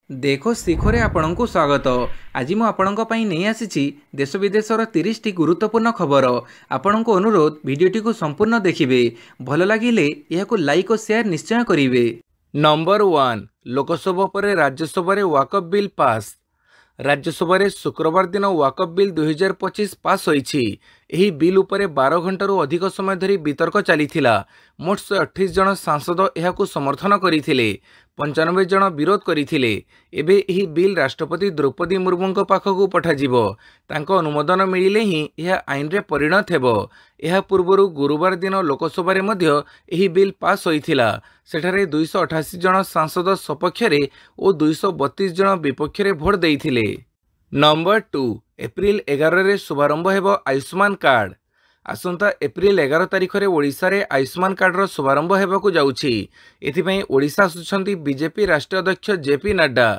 देखो शिखरे आपणଙ୍କୁ स्वागत। आज मु आपणଙ୍କ ପାଇଁ ନେଇ ଆସିଛି देश विदेशर 30 टी गुरुत्वपूर्ण खबर। आपणଙ୍କୁ अनुरोध भिडियोटी को संपूर्ण देखिए। भल लगिले यहाकु लाइक और शेयर निश्चय करिवे। नंबर 1 लोकसभा पर राज्यसभा रे वाकअप बिल पास। राज्यसभा रे शुक्रवार दिन वाकअप बिल 2025 पास होईछि। एही बिल उपरे 12 घंटारू अधिक समय धरी वितर्क चलीथिला। मोट 128 जन सांसद एहाकु समर्थन करिथिले, 95 जन विरोध करिथिले। एबे एही बिल राष्ट्रपति द्रौपदी मुर्मूଙ୍କ पाखकु पठाजिबो। तांको अनुमोदन मिलिले ही यह आईन रे परिणत हेबो। एहा पूर्वरु गुरुवार दिन लोकसभा रे मध्य एही बिल पास होईथिला। सेठारे 288 जन सांसद सपक्षरे और 232 जन विपक्षरे भोट देइथिले। नंबर 2 एप्रिल 11 रे शुभारंभ हेबो आयुष्मान कार्ड। आसंता एप्रिल 11 तारिख रे ओडिशा रे आयुष्मान कार्ड रो शुभारंभ हेबाकु जाउछि। एथिपई ओडिशा आसुछंती बीजेपी राष्ट्रीय अध्यक्ष जेपी नड्डा।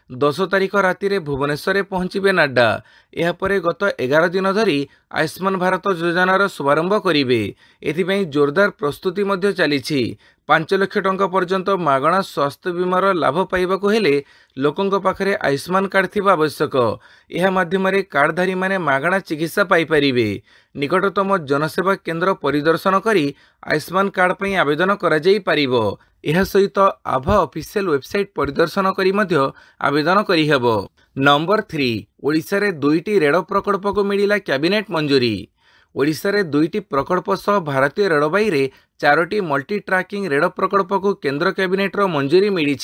10 तारिख राति रे भुवनेश्वर रे पहुंचिबे नड्डा। एहा परे गत 11 दिन धरी आयुष्मान भारत योजनार शुभारंभ करिवे। एथिपई जोरदार प्रस्तुति मध्य चलीछि। 5 लाख टंका पर्यंत मागणा स्वास्थ्य बीमार लाभ पाइबाकु हेले लोकंक पाखरे आयुष्मान कार्ड थिबा आवश्यक। एहा माध्यम रे कार्डधारी माने मागणा चिकित्सा पाई परिबे। निकटतम जनसेवा केंद्र परिदर्शन करी आयुष्मान कार्ड पई आवेदन करा जाई परिबो। एहा सहित आभा ऑफिशियल वेबसाइट परिदर्शन करी मध्य आवेदन करी हेबो। नंबर 3 ओडिशा रे 2टी रेल प्रकल्प को मिलिला कैबिनेट मंजूरी। ओडिशा रे 2टी प्रकल्प सह भारतीय रेलबाई रे 4टी मल्टी ट्रैकिंग रेल प्रकल्प को केंद्र कैबिनेट रो मंजूरी मिली।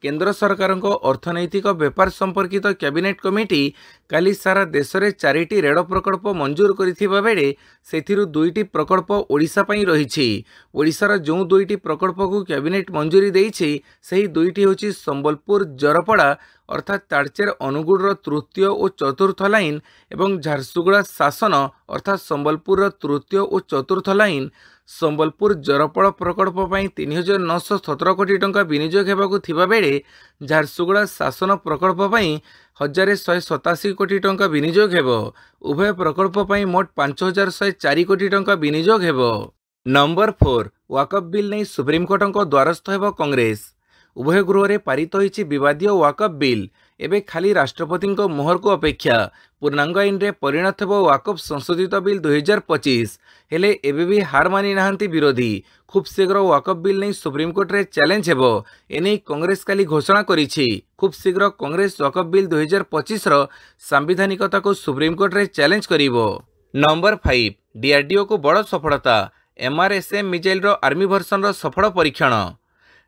केंद्र सरकार को अर्थनैतिक व्यापार संपर्कित कैबिनेट कमिटी काली सारा देश में 4टी रेल प्रकल्प मंजूर करिथिबा बेले सेथिरु 2टी प्रकल्प ओडिशा पई रहिछि। ओडिशार जो 2टी प्रकल्प को कैबिनेट मंजूरी देइछि सेही 2टी होछि संबलपुर जरपड़ा अर्थात तालचेर अनुगुड़ तृतीय और चतुर्थ लाइन एवं झारसुगुड़ा शासन अर्थात संबलपुर तृतीय और चतुर्थ लाइन। संबलपुर जरपड़ प्रकल्प पर 3917 कोटी टंका विनियोग हेबाकु थिबा बेले झारसुगुड़ा शासन प्रकल्प पर 1187 कोटी टंका विनियोग हेबो। उभय प्रकल्प पर मोट 5104 कोटी टंका विनियोग हेबो। नंबर 4 वाकअप बिल नहीं सुप्रीमकोर्टଙ୍କ द्वारस्थ हेबो कांग्रेस। उभय गृह रे पारित होईछि विवादीय वाकअप बिल। एबे खाली राष्ट्रपति मोहर को अपेक्षा। पूर्णांग आईन रे परिणत हेबो वाकअप संशोधित बिल 2025। हेले एबे भी हार मानि नाहंती विरोधी। खूब शीघ्र वाकअप बिल नहीं सुप्रीमकोर्ट रे चैलेंज हेबो। एने कांग्रेस काली घोषणा करिछि। खूब शीघ्र कांग्रेस वाकअप बिल 2025 रो संवैधानिकता को सुप्रीमकोर्ट रे चैलेंज करिवो। नंबर 5 डीआरडीओ को बड़ सफलता। एमआरएसएम मिसाइल रो आर्मी वर्सन रो सफल परीक्षण।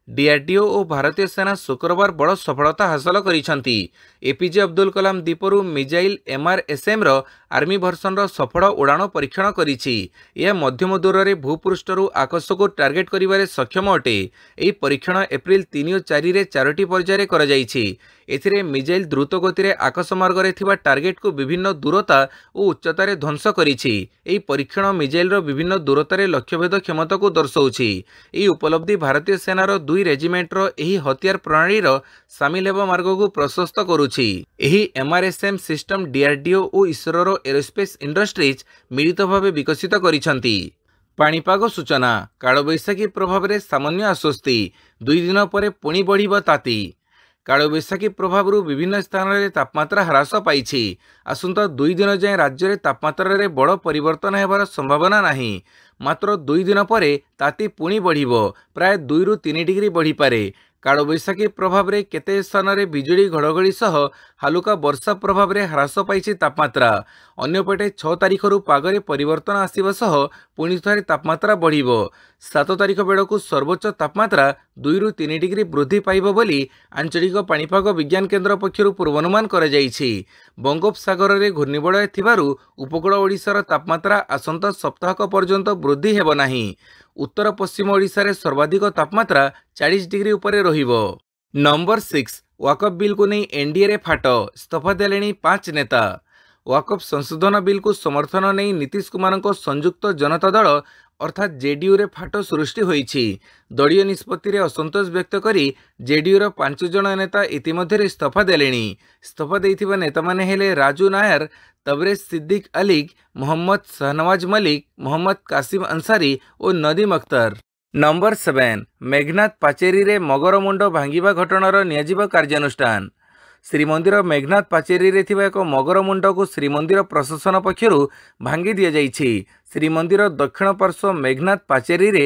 डीआरडीओ और भारतीय सेना शुक्रवार बड़ सफलता हासिल करिसंती। एपीजे अब्दुल कलाम द्वीपरू मिसाइल एमआरएसएम रो आर्मी वर्सन रो सफल उड़ाण परीक्षण करिछि। यह मध्यम दूर रे भूपृष्ठरू आकाश को टार्गेट करिबारे सक्षम अटे। एही परीक्षण एप्रिल 3 और 4 रे 4टी पर्याय करा जाइछि। एथिरे मिसाइल द्रुत गति रे आकाश मार्ग रे थिबा टार्गेट को विभिन्न दूरता और उच्चता रे ध्वंस करिछि। एही परीक्षण मिसाइल रो विभिन्न दूरता रे लक्ष्यभेद क्षमता को दर्शाउछि। एही उपलब्धि भारतीय सेना रो 2 रेजिमेंट रो एही हथियार प्रणाली रो शामिल हेबा मार्ग को प्रशस्त करुछि। एही एमआरएसएम सिस्टम डीआरडीओ और इसरो रो एरोस्पेस इंडस्ट्रीज मिलित भावे विकसित करिसंती। पाणीपाग सूचना कालबैशाखी प्रभाव रे सामान्य आश्वस्ति। 2 दिन पर पुणी बढ़िबो ताती। कालबैशाखी प्रभाव विभिन्न स्थान में तापमात्रा ह्रास पाई। आसंता 2 दिन जाए राज्य में तापमात्रा रे बड़ परिवर्तन हेबार संभावना नहीं। मात्र 2 दिन पर ताती पुणी बढ़िबो। प्राय 2 ରୁ 3 डिग्री बढ़ी पारे। कालबैशाखी प्रभाव में केते स्थान में बिजुली घड़घड़ी सह हालुका वर्षा प्रभाव में ह्रास पाई तापमात्रा। अन्यपटे 6 तारिख पागरे परिवर्तन आसिबा सह पुणी थे तापमात्रा बढ़िबो। 7 तारिख बेलू सर्वोच्च तापमात्रा 2 ରୁ 3 डिग्री वृद्धि पाइबो बोली आंचलिक पाणीपाग विज्ञान केन्द्र पक्षरु पूर्वानुमान करा जायछि। बंगोपसागर रे घूर्णिबलय थिबारु उपकूल ओडिशार तापमात्रा आसंता सप्ताहक पर्यंत वृद्धि हेबो नाही। उत्तर पश्चिम ओडिशा रे सर्वाधिक तापमात्रा 40 डिग्री उपरे रहिबो। नंबर 6 वाकअप बिल को नहीं एनडीए रे फाट। इस्तीफा देलेनी 5 नेता। वाकअप संशोधन बिल को समर्थन नहीं नीतीश कुमार को संयुक्त जनता दल अर्थात जेडीयू रे फाट सृष्टि होईछि। दलीय निष्पत्ति रे असंतोष व्यक्त करी जेडीयू रो 5 जन नेता इतिमध्ये इस्तीफा देलेनी। इस्तीफा देइथिबा नेता माने हेले राजू नायर, तबरेज सिद्दीक अलीग, मोहम्मद शहनवाज मलिक, मोहम्मद कासिम अंसारी और नदीम अख्तर। नंबर 7 मेघनाथ पाचेरी रे मगर मुंड भांगिबा घटनार नियाजिबा कार्यानुष्ठान। ଶ୍ରୀମନ୍ଦିର ମେଘନାଥ ପାଚେରୀରେ ଥିବା ଏକ ମଗର ମୁଣ୍ଡକୁ ଶ୍ରୀମନ୍ଦିର ପ୍ରଶାସନ ପକ୍ଷରୁ ଭାଙ୍ଗି ଦିଆଯାଇଛି। ଶ୍ରୀମନ୍ଦିର ଦକ୍ଷିଣ ପାର୍ଶ୍ୱ ମେଘନାଥ ପାଚେରୀରେ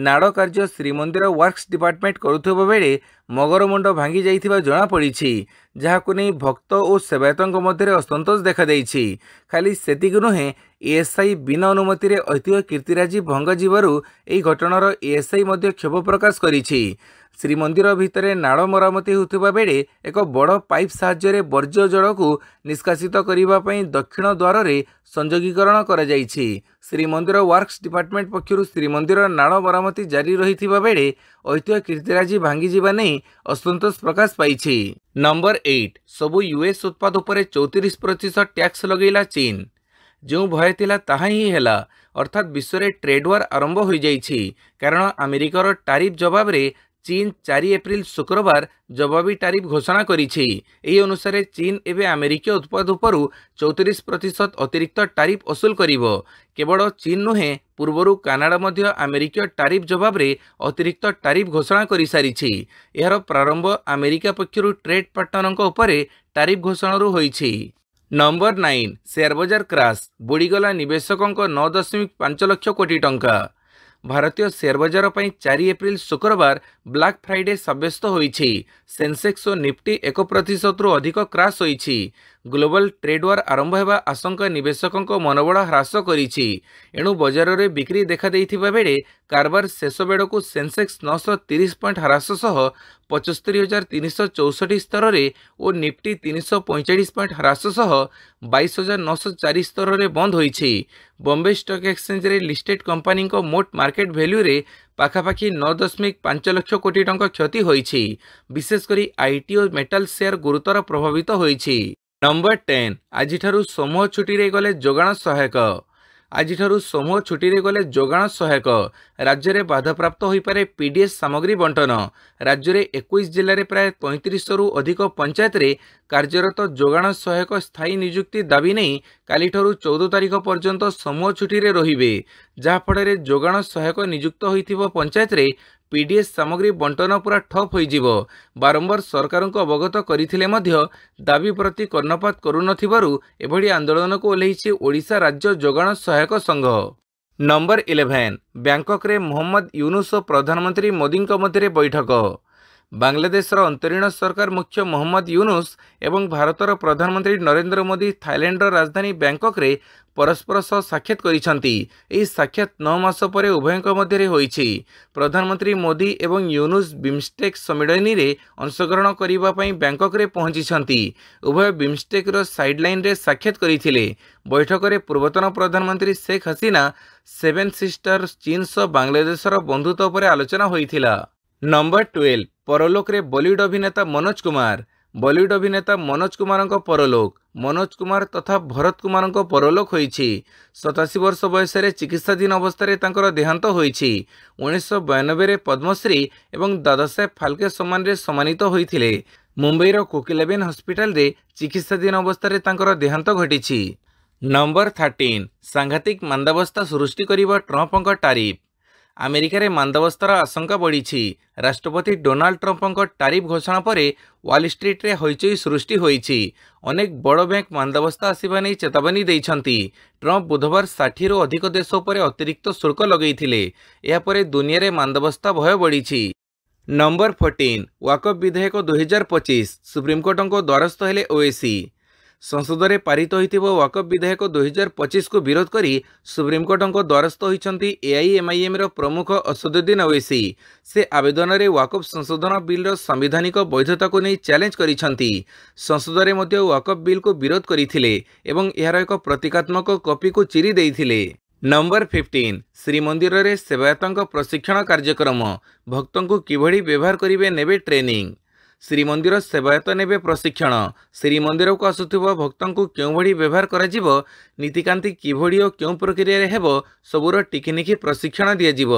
ନାଡ଼ କାର୍ଯ୍ୟ ଶ୍ରୀମନ୍ଦିର ୱାର୍କସ ଡିପାର୍ଟମେଣ୍ଟ କରୁଥିବା ବେଳେ ମଗର ମୁଣ୍ଡ ଭାଙ୍ଗି ଯାଇଥିବା ଜଣାପଡ଼ିଛି, ଯାହାକୁ ନେଇ ଭକ୍ତ ଓ ସେବାୟତଙ୍କ ମଧ୍ୟରେ ଅସନ୍ତୋଷ ଦେଖାଦେଇଛି। ଖାଲି ସେତିକି ନୁହେଁ, ଏଏସ୍ଆଇ ବିନା ଅନୁମତିରେ ଐତିହ୍ୟ କୀର୍ତ୍ତିରାଜି ଭଙ୍ଗାଯିବାରୁ ଏହି ଘଟଣାର ଏଏସ୍ଆଇ ମଧ୍ୟ କ୍ଷୋଭ ପ୍ରକାଶ କରିଛି। ଶ୍ରୀମନ୍ଦିର ଭିତରେ ନାଳ ମରାମତି ହେଉଥିବା ବେଳେ ଏକ ବଡ଼ ପାଇପ୍ ସାହାଯ୍ୟରେ ବର୍ଜ୍ୟ ଜଳକୁ ନିଷ୍କାସିତ କରିବା ପାଇଁ ଦକ୍ଷିଣ ଦ୍ୱାରରେ ସଂଯୋଗୀକରଣ କରାଯାଇଛି। ଶ୍ରୀମନ୍ଦିର ୱାର୍କସ ଡିପାର୍ଟମେଣ୍ଟ ପକ୍ଷରୁ ଶ୍ରୀମନ୍ଦିର ନାଳ ମରାମତି ଜାରି ରହିଥିବା ବେଳେ ଐତିହ୍ୟ କୀର୍ତ୍ତିରାଜି ଭାଙ୍ଗିଯିବା ନେଇ ଅସନ୍ତୋଷ ପ୍ରକାଶ ପାଇଛି। ନମ୍ବର 8, ସବୁ ୟୁଏସ୍ ଉତ୍ପାଦ ଉପରେ 34% ଟ୍ୟାକ୍ସ ଲଗେଇଲା ଚୀନ। ଯେଉଁ ଭୟ ଥିଲା ତାହା ହିଁ ହେଲା, ଅର୍ଥାତ୍ ବିଶ୍ୱରେ ଟ୍ରେଡ୍ ୱାର୍ ଆରମ୍ଭ ହୋଇଯାଇଛି। କାରଣ ଆମେରିକାର ଟାରିଫ୍ ଜବାବରେ ଚୀନ 4 ଏପ୍ରିଲ ଶୁକ୍ରବାର ଜବାବୀ ଟାରିଫ୍ ଘୋଷଣା କରିଛି। ଏହି ଅନୁସାରେ ଚୀନ ଏବେ ଆମେରିକୀୟ ଉତ୍ପାଦ ଉପରୁ 34% ଅତିରିକ୍ତ ଟାରିଫ୍ ଅସୁଲ କରିବ। କେବଳ ଚୀନ ନୁହେଁ, ପୂର୍ବରୁ କାନାଡା ମଧ୍ୟ ଆମେରିକୀୟ ଟାରିଫ୍ ଜବାବରେ ଅତିରିକ୍ତ ଟାରିଫ୍ ଘୋଷଣା କରିସାରିଛି। ଏହାର ପ୍ରାରମ୍ଭ ଆମେରିକା ପକ୍ଷରୁ ଟ୍ରେଡ୍ ପାର୍ଟନରଙ୍କ ଉପରେ ଟାରିଫ୍ ଘୋଷଣାରୁ ହୋଇଛି। ନମ୍ବର 9, ସେୟାର ବଜାର କ୍ରାସ୍, ବୁଡ଼ିଗଲା ନିବେଶକଙ୍କ 9.5 ଲକ୍ଷ କୋଟି ଟଙ୍କା। ଭାରତୀୟ ସେୟାର ବଜାର ପାଇଁ 4 ଏପ୍ରିଲ ଶୁକ୍ରବାର ବ୍ଲାକ୍ ଫ୍ରାଇଡେ ସାବ୍ୟସ୍ତ ହୋଇଛି। ସେନ୍ସେକ୍ସ ଓ ନିଫ୍ଟି 1%ରୁ ଅଧିକ କ୍ରାସ୍ ହୋଇଛି। ଗ୍ଲୋବାଲ ଟ୍ରେଡ୍ ୱାର୍ ଆରମ୍ଭ ହେବା ଆଶଙ୍କା ନିବେଶକଙ୍କ ମନୋବଳ ହ୍ରାସ କରିଛି। ଏଣୁ ବଜାରରେ ବିକ୍ରି ଦେଖାଦେଇଥିବା ବେଳେ କାରବାର ଶେଷ ବେଳକୁ ସେନ୍ସେକ୍ସ 930 ପଏଣ୍ଟ ହ୍ରାସ ସହ 75,364 ସ୍ତରରେ ଓ ନିଫ୍ଟି 345 ପଏଣ୍ଟ ହ୍ରାସ ସହ 22,904 ସ୍ତରରେ ବନ୍ଦ ହୋଇଛି। ବମ୍ବେ ଷ୍ଟକ୍ ଏକ୍ସଚେଞ୍ଜରେ ଲିଷ୍ଟେଡ୍ କମ୍ପାନୀଙ୍କ ମୋଟ ମାର୍କେଟ ଭ୍ୟାଲ୍ୟୁରେ ପାଖାପାଖି 9.5 ଲକ୍ଷ କୋଟି ଟଙ୍କା କ୍ଷତି ହୋଇଛି। ବିଶେଷ କରି ଆଇଟି ଓ ମେଟାଲ ସେୟାର ଗୁରୁତର ପ୍ରଭାବିତ ହୋଇଛି। ନମ୍ବର 10, ଆଜିଠାରୁ ସମୂହ ଛୁଟିରେ ଗଲେ ଯୋଗାଣ ସହାୟକ। ଆଜିଠାରୁ ସମୂହ ଛୁଟିରେ ଗଲେ ଯୋଗାଣ ସହାୟକ। ରାଜ୍ୟରେ ବାଧାପ୍ରାପ୍ତ ହୋଇପାରେ ପିଡିଏସ୍ ସାମଗ୍ରୀ ବଣ୍ଟନ। ରାଜ୍ୟରେ 21 ଜିଲ୍ଲାରେ ପ୍ରାୟ 35ରୁ ଅଧିକ ପଞ୍ଚାୟତରେ କାର୍ଯ୍ୟରତ ଯୋଗାଣ ସହାୟକ ସ୍ଥାୟୀ ନିଯୁକ୍ତି ଦାବି ନେଇ କାଲିଠାରୁ 14 ତାରିଖ ପର୍ଯ୍ୟନ୍ତ ସମୂହ ଛୁଟିରେ ରହିବେ, ଯାହାଫଳରେ ଯୋଗାଣ ସହାୟକ ନିଯୁକ୍ତ ହୋଇଥିବା ପଞ୍ଚାୟତରେ ପିଡିଏସ୍ ସାମଗ୍ରୀ ବଣ୍ଟନ ପୁରା ଠପ୍ ହୋଇଯିବ। ବାରମ୍ବାର ସରକାରଙ୍କୁ ଅବଗତ କରିଥିଲେ ମଧ୍ୟ ଦାବି ପ୍ରତି କର୍ଣ୍ଣପାତ କରୁନଥିବାରୁ ଏଭଳି ଆନ୍ଦୋଳନକୁ ଓହ୍ଲାଇଛି ଓଡ଼ିଶା ରାଜ୍ୟ ଯୋଗାଣ ସହାୟକ ସଂଘ। ନମ୍ବର 11, ବ୍ୟାଙ୍କକରେ ମହମ୍ମଦ ୟୁନୁସ ଓ ପ୍ରଧାନମନ୍ତ୍ରୀ ମୋଦିଙ୍କ ମଧ୍ୟରେ ବୈଠକ। ବାଂଲାଦେଶର ଅନ୍ତରୀଣ ସରକାର ମୁଖ୍ୟ ମହମ୍ମଦ ୟୁନୁସ ଏବଂ ଭାରତର ପ୍ରଧାନମନ୍ତ୍ରୀ ନରେନ୍ଦ୍ର ମୋଦି ଥାଇଲ୍ୟାଣ୍ଡର ରାଜଧାନୀ ବ୍ୟାଙ୍କକରେ ପରସ୍ପର ସହ ସାକ୍ଷାତ କରିଛନ୍ତି। ଏହି ସାକ୍ଷାତ 9 ମାସ ପରେ ଉଭୟଙ୍କ ମଧ୍ୟରେ ହୋଇଛି। ପ୍ରଧାନମନ୍ତ୍ରୀ ମୋଦି ଏବଂ ୟୁନୁସ ବିମ୍ଷ୍ଟେକ୍ ସମ୍ମିଳନୀରେ ଅଂଶଗ୍ରହଣ କରିବା ପାଇଁ ବ୍ୟାଙ୍କକରେ ପହଞ୍ଚିଛନ୍ତି। ଉଭୟ ବିମ୍ଷ୍ଟେକ୍ର ସାଇଡ୍ଲାଇନ୍ରେ ସାକ୍ଷାତ କରିଥିଲେ। ବୈଠକରେ ପୂର୍ବତନ ପ୍ରଧାନମନ୍ତ୍ରୀ ଶେଖ୍ ହସିନା, 7 ସିଷ୍ଟର୍ସ ଚୀନ ସହ ବାଂଲାଦେଶର ବନ୍ଧୁତ୍ୱ ଉପରେ ଆଲୋଚନା ହୋଇଥିଲା। ନମ୍ବର 12, ପରଲୋକରେ ବଲିଉଡ୍ ଅଭିନେତା ମନୋଜ କୁମାର। ବଲିଉଡ୍ ଅଭିନେତା ମନୋଜ କୁମାରଙ୍କ ପରଲୋକ। ମନୋଜ କୁମାର ତଥା ଭରତ କୁମାରଙ୍କ ପରଲୋକ ହୋଇଛି। 87 ବର୍ଷ ବୟସରେ ଚିକିତ୍ସାଧୀନ ଅବସ୍ଥାରେ ତାଙ୍କର ଦେହାନ୍ତ ହୋଇଛି। 1992ରେ ପଦ୍ମଶ୍ରୀ ଏବଂ ଦାଦାସାହେବ ଫାଲକେ ସମ୍ମାନରେ ସମ୍ମାନିତ ହୋଇଥିଲେ। ମୁମ୍ବାଇର କୋକିଲାବେନ୍ ହସ୍ପିଟାଲରେ ଚିକିତ୍ସାଧୀନ ଅବସ୍ଥାରେ ତାଙ୍କର ଦେହାନ୍ତ ଘଟିଛି। ନମ୍ବର 13, ସାଂଘାତିକ ମାନ୍ଦାବସ୍ଥା ସୃଷ୍ଟି କରିବ ଟ୍ରମ୍ପଙ୍କ ଟାରିଫ୍। ଆମେରିକାରେ ମାନ୍ଦାବସ୍ଥାର ଆଶଙ୍କା ବଢ଼ିଛି। ରାଷ୍ଟ୍ରପତି ଡୋନାଲ୍ଡ ଟ୍ରମ୍ପଙ୍କ ଟାରିଫ୍ ଘୋଷଣା ପରେ ୱାଲ୍ ଷ୍ଟ୍ରିଟ୍ରେ ହଇଚଇ ସୃଷ୍ଟି ହୋଇଛି। ଅନେକ ବଡ଼ ବ୍ୟାଙ୍କ ମାନ୍ଦାବସ୍ଥା ଆସିବା ନେଇ ଚେତାବନୀ ଦେଇଛନ୍ତି। ଟ୍ରମ୍ପ ବୁଧବାର 60ରୁ ଅଧିକ ଦେଶ ଉପରେ ଅତିରିକ୍ତ ଶୁଳ୍କ ଲଗାଇଥିଲେ। ଏହାପରେ ଦୁନିଆରେ ମାନ୍ଦାବସ୍ଥା ଭୟ ବଢ଼ିଛି। ନମ୍ବର 14, ୱାକଫ୍ ବିଧେୟକ 2025, ସୁପ୍ରିମକୋର୍ଟଙ୍କ ଦ୍ୱାରସ୍ଥ ହେଲେ ଓୱେସି। ସଂସଦରେ ପାରିତ ହୋଇଥିବା ୱାକଫ୍ ବିଧେୟକ 2025କୁ ବିରୋଧ କରି ସୁପ୍ରିମକୋର୍ଟଙ୍କ ଦ୍ୱାରସ୍ଥ ହୋଇଛନ୍ତି ଏଆଇଏମ୍ଆଇଏମ୍ର ପ୍ରମୁଖ ଅସଦୁଦ୍ଦିନ ଓୱେସି। ସେ ଆବେଦନରେ ୱାକଫ୍ ସଂଶୋଧନ ବିଲ୍ର ସାମ୍ବିଧାନିକ ବୈଧତାକୁ ନେଇ ଚ୍ୟାଲେଞ୍ଜ କରିଛନ୍ତି। ସଂସଦରେ ମଧ୍ୟ ୱାକଫ୍ ବିଲ୍କୁ ବିରୋଧ କରିଥିଲେ ଏବଂ ଏହାର ଏକ ପ୍ରତୀକାତ୍ମକ କପିକୁ ଚିରି ଦେଇଥିଲେ। ନମ୍ବର 15, ଶ୍ରୀମନ୍ଦିରରେ ସେବାୟତଙ୍କ ପ୍ରଶିକ୍ଷଣ କାର୍ଯ୍ୟକ୍ରମ। ଭକ୍ତଙ୍କୁ କିଭଳି ବ୍ୟବହାର କରିବେ ନେବେ ଟ୍ରେନିଂ। ଶ୍ରୀମନ୍ଦିର ସେବାୟତ ନେବେ ପ୍ରଶିକ୍ଷଣ। ଶ୍ରୀମନ୍ଦିରକୁ ଆସୁଥିବା ଭକ୍ତଙ୍କୁ କେଉଁଭଳି ବ୍ୟବହାର କରାଯିବ, ନୀତିକାନ୍ତି କିଭଳି ଓ କେଉଁ ପ୍ରକ୍ରିୟାରେ ହେବ, ସବୁର ଟିକିନିଖି ପ୍ରଶିକ୍ଷଣ ଦିଆଯିବ।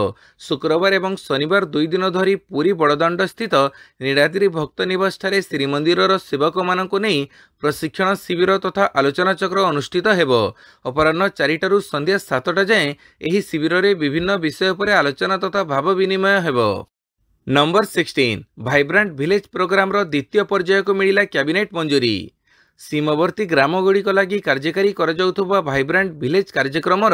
ଶୁକ୍ରବାର ଏବଂ ଶନିବାର 2 ଦିନ ଧରି ପୁରୀ ବଡ଼ଦାଣ୍ଡ ସ୍ଥିତ ନୀଳାଦ୍ରି ଭକ୍ତ ନିବାସଠାରେ ଶ୍ରୀମନ୍ଦିରର ସେବକମାନଙ୍କୁ ନେଇ ପ୍ରଶିକ୍ଷଣ ଶିବିର ତଥା ଆଲୋଚନାଚକ୍ର ଅନୁଷ୍ଠିତ ହେବ। ଅପରାହ୍ନ 4ଟାରୁ ସନ୍ଧ୍ୟା 7ଟା ଯାଏଁ ଏହି ଶିବିରରେ ବିଭିନ୍ନ ବିଷୟ ଉପରେ ଆଲୋଚନା ତଥା ଭାବ ବିନିମୟ ହେବ। नंबर 16 भाइब्रांट विलेज प्रोग्राम रो द्वितीय पर्याय को मिला कैबिनेट मंजूरी। सीमावर्ती ग्रामगुड़िक लगी कार्यकारी कराଯାउथुबा भाइब्रांट विलेज कार्यक्रम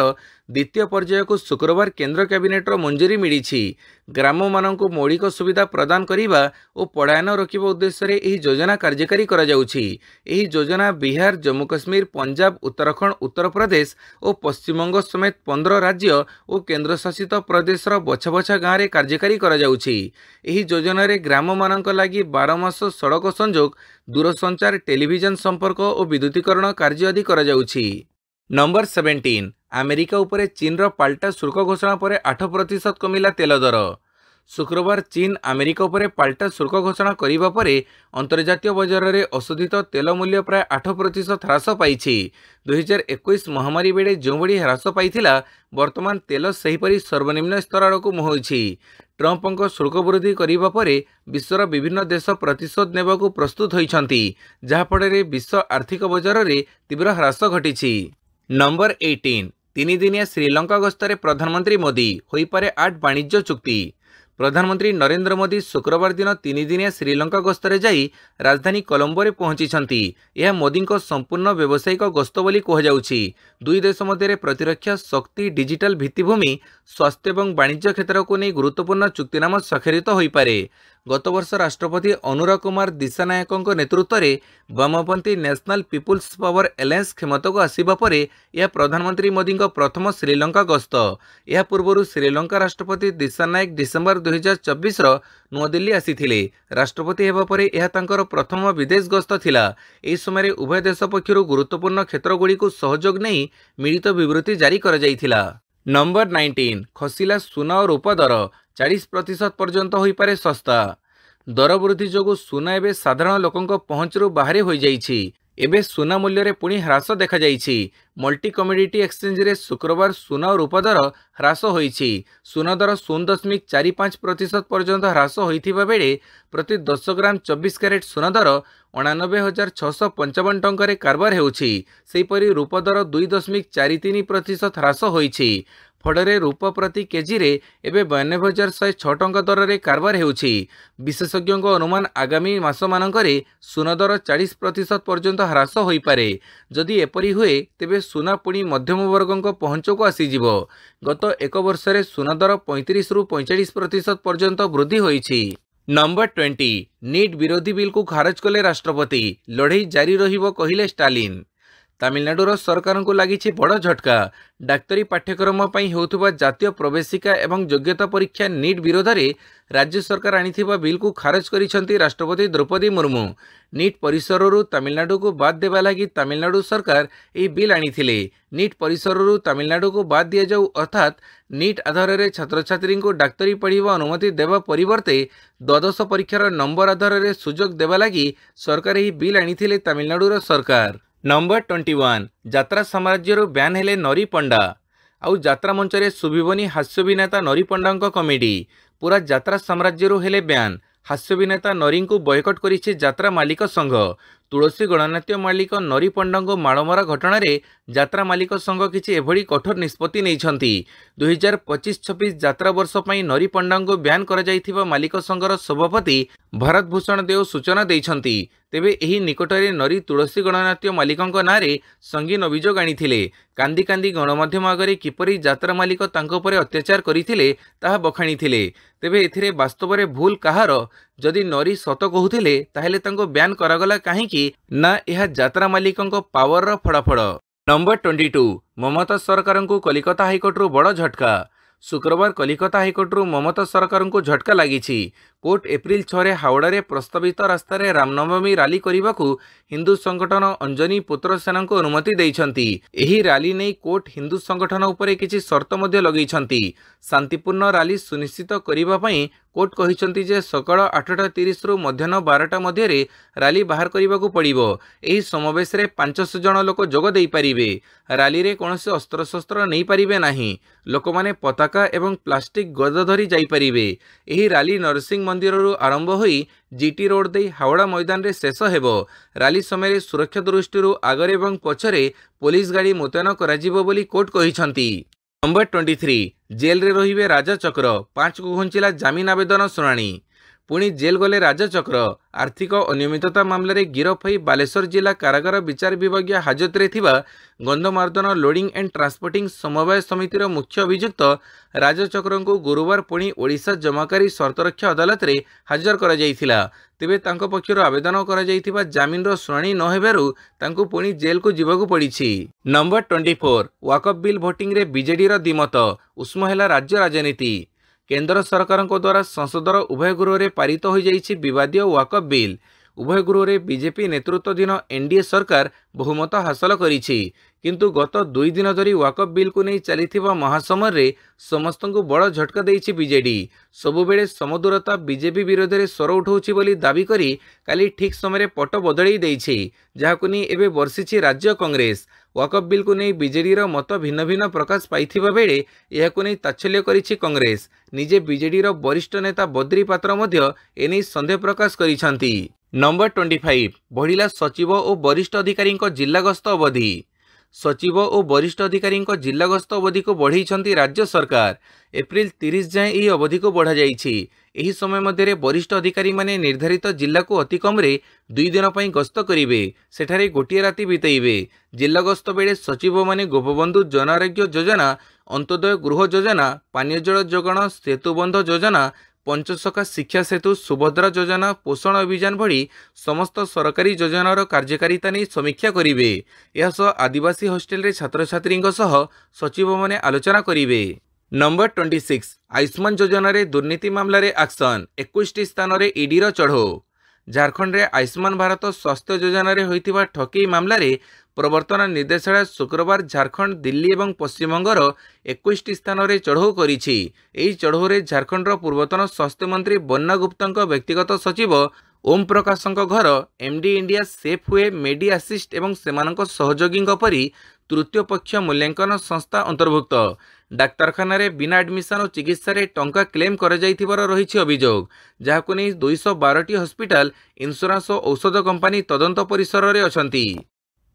द्वितीय पर्याय को शुक्रवार केंद्र कैबिनेट मंजूरी मिली। ग्राम मानक मौलिक सुविधा प्रदान करने और पलायन रोकवा उद्देश्य यह योजना कार्यकारी कराଯାଉଛି। ଏହି योजना बिहार, जम्मू काश्मीर, पंजाब, उत्तराखंड, उत्तर प्रदेश और पश्चिमबंग समेत 15 राज्य और केन्द्रशासित प्रदेश बछा बछा गाँव में कार्यकारी कराଯାଉଛି। ଏହି योजन ग्राम मानक लगी 12 मास सड़क संजोग, दूरसंचार, टेलीविजन संपर्क और विद्युतीकरण कार्य आदि कराଯାଉଛି। नंबर 17 अमेरिका उपरे चीन रो पाल्टा शुल्क घोषणा पर 8% कमिला तेल दर। शुक्रवार चीन अमेरिका उपरे पाल्टा शुल्क घोषणा करिबा परे अंतर्जातीय बजार में अशोधित तेल मूल्य प्राय 8% ह्रास पाइछि। 2021 महामारी बेले जो भली ह्रास पाइथिला वर्तमान तेल सेहीपरि सर्वनिम्न स्तर आड़क मुहाउछि। ट्रंपଙ୍କ शुल्क वृद्धि करिबा परे विश्वर विभिन्न देश प्रतिशोध नेबाकू प्रस्तुत होइछन्ति, जहाँफଳରେ विश्व आर्थिक बजार में तीव्र ह्रास घटिछि। नंबर 18 तीन दिनिया श्रीलंका गस्तरे प्रधानमंत्री मोदी होइपारे 8 वाणिज्य चुक्ति। प्रधानमंत्री नरेंद्र मोदी शुक्रवार दिन 3 दिनिया श्रीलंका गस्तरे जाई राजधानी कोलंबो पहुंची। यह मोदी संपूर्ण व्यावसायिक गस्त बोली कहुछि। दुई देश मध्य प्रतिरक्षा, शक्ति, डिजिटल भित्तिभूमि, स्वास्थ्य और वाणिज्य क्षेत्र को नहीं गुरुत्वपूर्ण चुक्तिनामा स्वाक्षरित हो पारे। गत वर्ष राष्ट्रपति अनुराग कुमार दिशानायकों नेतृत्व में वामपंथी नेशनल पीपुल्स पावर एलायंस क्षमता को आसिबा परे यह प्रधानमंत्री मोदी प्रथम श्रीलंका गस्त। यह पूर्व श्रीलंका राष्ट्रपति दिशानायक डिसेम्बर 2024 नुआदिल्ली आसीथिले। राष्ट्रपति हेबा परे यह तांकर प्रथम विदेश गस्त थिला। एही समय उभय देश पक्षर गुरुत्वपूर्ण क्षेत्रगुड़ी को सहयोग नहीं मिलित विवृत्ति जारी कर जाइथिला। नंबर 19 खसिला सुना और रूपा दर 40% पर्यंत हो पारे सस्ता। दर वृद्धि जोगु सुना एवं साधारण लोकों पहुंचरू बाहर हो जाइछि। एबे सुना मूल्य रे पुणी ह्रास देखा जाइछि। मल्टी कमोडिटी एक्सचेंज रे शुक्रवार सुना और रूपा दर ह्रास होइछि। सुना दर 0.45% पर्यंत ह्रास होइथिबा बेले प्रति 10 ग्राम 24 कैरेट सुना दर 89,655 टंका कारबार हेउछि। सेहीपरि रूपा दर 2.43% ह्रास होइछि। फड़े रूप प्रति केजी रे एबे 92,106 टंका दर रे कारबार हेउछि। विशेषज्ञों अनुमान आगामी मास मानकरे सुना दर 40% पर्यंत ह्रास होई पारे। जदि एपरी हुए तेबे सुना पुणी मध्यम वर्गों पहुंच को आसीजिवो। गत एक वर्ष रे सुना दर 35 रु 45% पर्यंत वृद्धि होइछि। नंबर 20 नीट विरोधी बिल को खारज कले राष्ट्रपति, लड़ई जारी रहिबो कहिले स्टालिन। तमिलनाडुर सरकार को लगी बड़ झटका। डाक्तरी पाठ्यक्रम पर होउथुबा जातीय प्रवेशिका एवं योग्यता परीक्षा नीट विरोध में राज्य सरकार आनिथिबा बिल को खारज करिसेंती राष्ट्रपति द्रौपदी मुर्मू। नीट परिसररू तमिलनाडु को बाद देवा लगी तमिलनाडु सरकार यह बिल आनिथिले। नीट परिसररू तमिलनाडु को बाद दिया जाऊ अर्थात नीट आधार में छात्र छात्री को डाक्तरी पढ़ा अनुमति देवा परिवर्ते द्वादश परीक्षार नंबर आधार में सुजोग देवा लगी सरकार यह बिल आनिथिले तमिलनाडुर सरकार। नंबर 21 यात्रा साम्राज्य ब्यान हेले नरी पंडा। आउ यात्रा मंच रे सुभिबनी हास्याभिनेता नरी पंडा कमेडी। पूरा यात्रा साम्राज्य हेले ब्यान। हास्याभिनेता नरी को बयकट करिछि यात्रा मालिक संघ। तुलसी गणनाट्य मालिक नरी पंडा माड़मरा घटना रे यात्रा मालिक संघ किछि एभली कठोर निष्पत्ति नैछंती। 2025-26 यात्रा वर्ष पई नरी पंडा को ब्यान करा जाइथिबा मालिक संघर सभापति भारत भूषण देव सूचना दैछंती। तेबे एही निकटरे नरी तुलसी गणनाट्य मालिकंक नारे संगीन अभियोग आनिथिले। कांदी कांदी गणमाध्यम आगरे किपरि यात्रा मालिक तांको परे अत्याचार करिथिले ताहा बखाणीथिले। तेबे एथिरे वास्तव में भूल कहार? जदि नरी सत कहूथिले ताहेले तांको ब्यान करागला काहेकि ना यह यात्रा मालिकंक पावर रो फड़ाफड़। नंबर 22 ममता सरकार को कलिकता हाइकोर्टरू बड़ झटका। शुक्रवार कलिकता हाइकोर्टरू ममता सरकार को झटका लगी। कोर्ट एप्रिल 6 रे हावड़ा रे प्रस्तावित रास्तार रामनवमी रैली करने को हिंदू संगठन अंजनी पुत्र सेना को अनुमति देइछंती। एही रैली नहीं कोर्ट हिंदू संगठन उपरे किछि शर्त मध्य लगैछंती। शांतिपूर्ण रैली सुनिश्चित करिबा पई कोर्ट कहिछंती जे सकाळ 8:30 रु मध्याह्न 12टा मध्य रैली बाहर करने को पड़िबो। एही समावेश रे 500 जन लोक जोग देई परिबे। रैली रे कोनोसी अस्त्रशस्त्र नहीं पारिबे नाही। लोक माने पताका एवं प्लास्टिक गद धरी जाई परिबे। एही रैली नरसिंह मंदिर आरंभ होई जीटी रोड दे हावड़ा मैदान रे शेष हेबो। रैली समय सुरक्षा दृष्टि आगरे एवं पछरे पुलिस गाड़ी मुतयन कराजिबो बोली कोर्ट कहिछंती। नंबर 23 जेल रे रहिबे राजा चक्र 5 को घुंचिला जामिन आवेदन शुणाणी। पुणी जेल गले राजा चक्र आर्थिक अनियमितता मामलें गिरफ होई बालेश्वर जिला कारागार विचार विभाग हाजत रे थिबा गंधमार्दन लोडिंग एंड ट्रांसपोर्टिंग समवाय समितिर मुख्य अभियुक्त राजा चक्र को गुरुवार पुणी ओडिशा जमाकारी शर्तरक्षा अदालत रे हाजर करा जायथिला। तेबे तांको पक्षर आवेदन करा जायथिबा जामिन रो शुणाणी न हेबारु तांको पुणी जेल को जीवाकू पड़िछि। नंबर 24 वाकफ बिल भोटिंग रे बीजेडी रो दिमत उष्म हैला राज्य राजनीति। केंद्र सरकार द्वारा संसदर उभय गृह में पारित हो जाइछि विवादीय वाकफ बिल। उभय गृह में बीजेपी नेतृत्वाधीन एनडीए सरकार बहुमत हासिल करिछि, किंतु गत 2 दिन धरी वाकफ बिल को नहीं चलिथिबा महासमर रे समस्त को बड़ झटका देइछि बीजेडी। सबुबेले समदूरता बीजेपी विरोध में स्वर उठाउछि बोली दाबी करी काली ठीक समय पट बदलई देइछि, जाहाकु नहीं एबे वर्षिछि राज्य कांग्रेस। वाकफ बिल को नहीं बीजेडी रो मत भिन्न भिन्न प्रकाश पाइथिबा बेले एहाकु नहीं ताच्छल्य करिछि कांग्रेस। निजे बीजेडी रो वरिष्ठ नेता बद्री पात्र मध्य एने संदेह प्रकाश करिसंती। नंबर 25 बढ़िला सचिव और वरिष्ठ अधिकारी जिला गस्त अवधि। सचिव और वरिष्ठ अधिकारी जिला गस्त अवधि को बढ़ाई राज्य सरकार। एप्रिल 30 जाए यह अवधि को बढ़ा जाइछि। एही समय मध्य वरिष्ठ अधिकारी माने निर्धारित जिला को अति कम 2 दिन पर गस्त करेंगे, सेठारे गोटे राति बिताइबे। जिला गस्त बेले सचिव माने गोपबंधु जन आरोग्य योजना, अंत्योदय गृह योजना, पानीय जल जोगाण, सेतुबंध योजना, पंचसखा शिक्षा सेतु, सुभद्रा योजना, पोषण अभियान भली समस्त सरकारी योजनार कार्यकारिता नहीं समीक्षा करेंगे। यह आदिवासी हॉस्टेल रे छात्र छात्री सचिव माने आलोचना करेंगे। नंबर 26 आयुष्मान योजना रे दुर्नीति मामला रे एक्शन। 21 स्थान रे ईडी रो चढ़ो। झारखंड रे आयुष्मान भारत स्वास्थ्य योजना रे होइतिबा ठकेई मामला रे प्रवर्तन निर्देशालय शुक्रवार झारखंड, दिल्ली और पश्चिमबंगर 21 स्थान रे चढ़ऊ करिछि। एही चढ़ऊ रे झारखंड रो पूर्वतन स्वास्थ्य मंत्री बन्ना गुप्ता व्यक्तिगत सचिव ओम प्रकाश घर, एमडी इंडिया, सेफ वे, मेडी आसिस्ट एवं सेमानक सहयोगी परी तृतीय पक्ष मूल्यांकन संस्था अंतर्भुक्त। डाक्तरखाना रे बिना एडमिशन और चिकित्सा रे टंका क्लेम कर जाइथिबार रहिछि अभियोग, जाहाकु नै 212टी हॉस्पिटल, इंश्योरेंस और औषध कंपनी तदंत परिसर रे अछंती।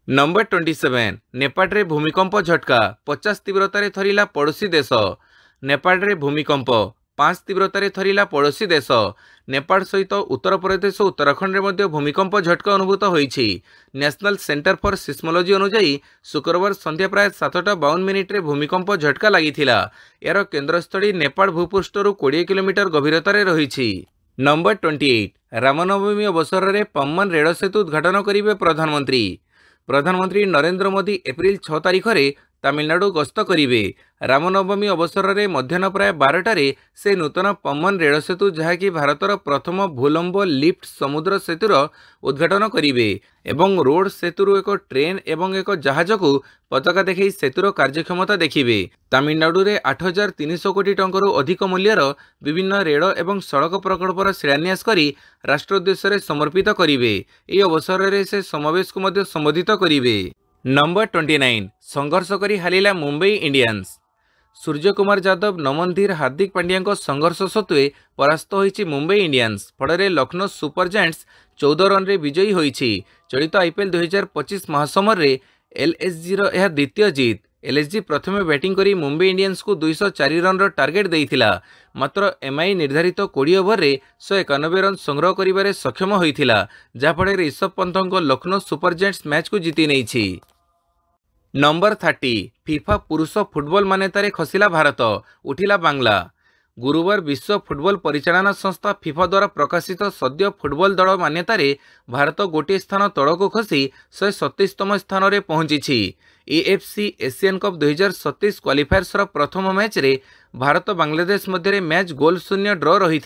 नंबर 27 नेपाल रे भूमिकंप झटका 50 तीव्रता रे थरिला पड़ोसी देश। नेपाल रे भूमिकंप 5 तीव्रता रे थरिला पड़ोसी देश। नेपाल सहित उत्तर प्रदेश और उत्तराखंड रे मध्य भूमिकंप झटका अनुभूत होइछि। नेशनल सेंटर फॉर सिस्मोलॉजी अनुसार शुक्रवार संध्या प्राय 7:52 रे भूमिकंप झटका लागिथिला। यार केन्द्रस्थली नेपाल भूपृष्ठरु 20 किलोमीटर गभीरता रे रहिछि। नंबर 28 रामनवमी अवसर रे पम्बन रेल सेतु उद्घाटन करिवे प्रधानमंत्री। प्रधानमंत्री नरेंद्र मोदी एप्रिल 6 तारिख रे तमिलनाडु गस्त करिवे। रामनवमी अवसर रे मध्याह्न प्राय 12टारे से नूतन पम्बन रेल सेतु, जहाँकि भारतर प्रथम भूलंब लिफ्ट समुद्र सेतुर उद्घाटन करिवे एवं रोड सेतुरु एक ट्रेन एवं एक जहाज को पताका देखै सेतुर कार्यक्षमता देखिवे। तमिलनाडु रे 8,300 कोटी टंकर अधिक मूल्यर विभिन्न रेल एवं सड़क प्रकल्पर शिलान्यास करी राष्ट्र उद्देश्य समर्पित करिवे। एही अवसर रे से समावेश को मध्य संबोधित करिवे। नंबर 29 संघर्ष करी हालिला मुंबई इंडियंस। सूर्य कुमार यादव, नमन धीर, हार्दिक पांड्या संघर्ष सत्वे परास्त होइछि मुंबई इंडियंस। फଳରେ लखनऊ सुपर जायंट्स 14 रन रे विजयी होइछि। चलित आईपीएल 2025 महासमर रे एलएसजी रो यह द्वितीय जीत। एलएसजी प्रथमे बैटिंग करी मुंबई इंडियंस को 204 रन रो टार्गेट देइथिला, मात्र एमआई निर्धारित 20 ओवर रे 191 रन संग्रह करिबारे सक्षम होइथिला, जा फଳରେ ऋषभ पंतଙ୍କ लखनऊ सुपर जायंट्स मैच को जीति नेइछि। नंबर 30 फीफा पुरुष फुटबॉल मान्यतारे खसिला भारत, उठिला बांग्ला। गुरुवार विश्व फुटबॉल परिचालना संस्था फीफा द्वारा प्रकाशित सद्य फुटबॉल दल मान्यतारे भारत गोटे स्थान तळको खसी 127तम स्थान रे पहुंची। एएफसी एशियन कप 2027 क्वालिफायर्स प्रथम मैच रे भारत बांग्लादेश मध्य मैच गोल शून्य ड्र रही।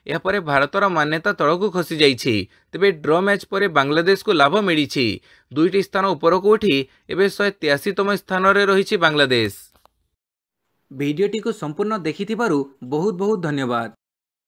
यापर भारतर मान्यता तळको खसी जाइछि। तेबे ड्र मैच पर बांग्लादेश को लाभ मिली। 2टी स्थान उपरको उठी एबे 183तम स्थान रे रही बांग्लादेश। भिडियोटी को संपूर्ण देखिथिबारु बहुत बहुत धन्यवाद।